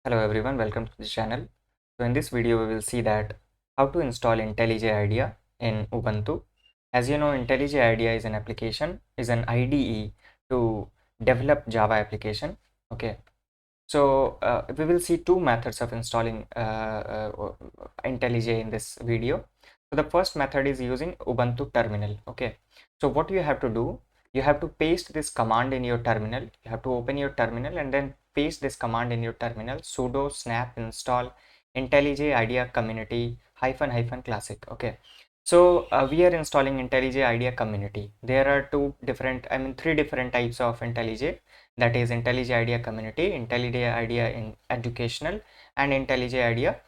Hello everyone, welcome to the channel. So in this video we will see that how to install IntelliJ IDEA in Ubuntu. As you know, IntelliJ IDEA is an IDE to develop Java application. Okay, so we will see two methods of installing IntelliJ in this video. So the first method is using Ubuntu terminal. Okay, so what you have to do, you have to paste this command in your terminal. You have to open your terminal and then paste this command in your terminal: sudo snap install IntelliJ IDEA community -- classic. Okay, so we are installing IntelliJ IDEA community. There are three different types of IntelliJ, that is IntelliJ IDEA community, IntelliJ IDEA in educational, and IntelliJ IDEA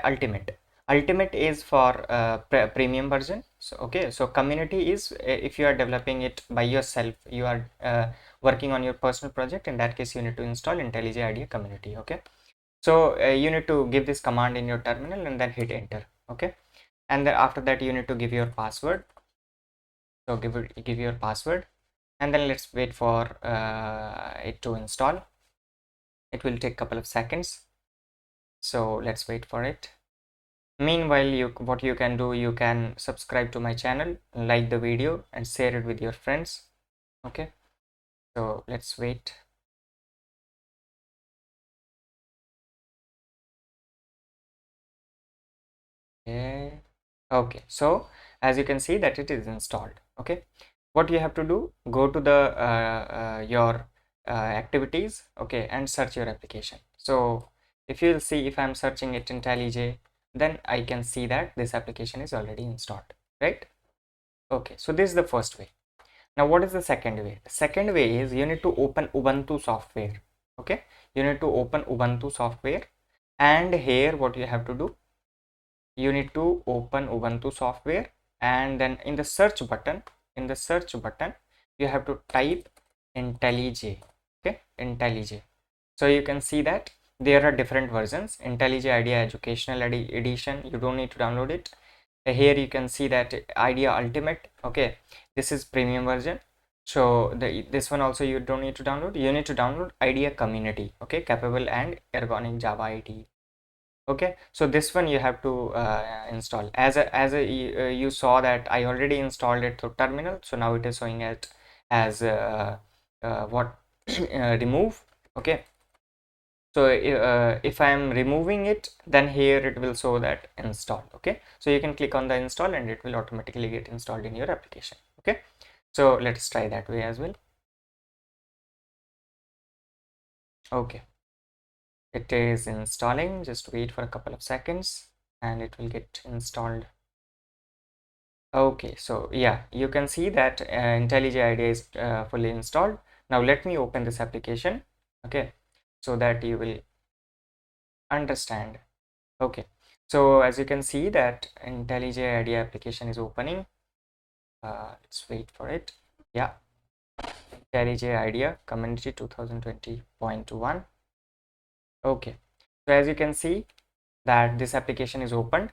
ultimate. Ultimate is for premium version. So okay, so community is if you are developing it by yourself, you are working on your personal project. In that case, you need to install IntelliJ IDEA community. Okay, so you need to give this command in your terminal and then hit enter. Okay, and then after that you need to give your password. So give your password, and then let's wait for it to install. It will take a couple of seconds, so let's wait for it. Meanwhile, what you can do, you can subscribe to my channel, like the video, and share it with your friends. Okay, so let's wait. Okay, so as you can see that it is installed. Okay, what you have to do, go to the your activities, okay, and search your application. So if you'll see, if I'm searching it IntelliJ, then I can see that this application is already installed, right? Okay, so this is the first way. Now what is the second way? The second way is you need to open Ubuntu software. Okay, you need to open Ubuntu software, and here what you have to do, you need to open Ubuntu software, and then in the search button, you have to type IntelliJ. Okay, IntelliJ. So you can see that there are different versions. IntelliJ IDEA Educational Edition, you don't need to download it. Here you can see that IDEA Ultimate. Okay, this is premium version. So this one also you don't need to download. You need to download IDEA Community. Okay, capable and ergonomic Java IDE. Okay, so this one you have to install. You saw that I already installed it through terminal, so now it is showing it as what remove. Okay, so if I am removing it, then here it will show that install. Okay, so you can click on the install and it will automatically get installed in your application. Okay, so let's try that way as well. Okay, it is installing. Just wait for a couple of seconds and it will get installed. Okay, so yeah, you can see that IntelliJ IDEA is fully installed. Now let me open this application, okay, so that you will understand. Okay, so as you can see that IntelliJ IDEA application is opening. Let's wait for it. Yeah, IntelliJ IDEA Community 2020.1. Okay, so as you can see that this application is opened.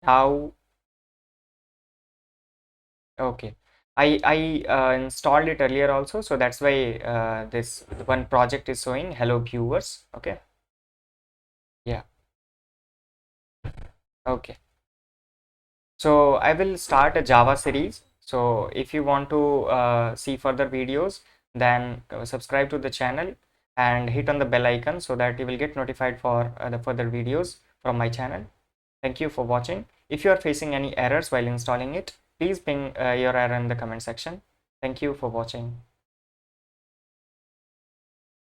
Now okay, I installed it earlier also, so that's why this one project is showing hello viewers. Okay, yeah, okay, so I will start a Java series. So if you want to see further videos, then subscribe to the channel and hit on the bell icon so that you will get notified for the further videos from my channel. Thank you for watching. If you are facing any errors while installing it, please ping your error in the comment section. Thank you for watching.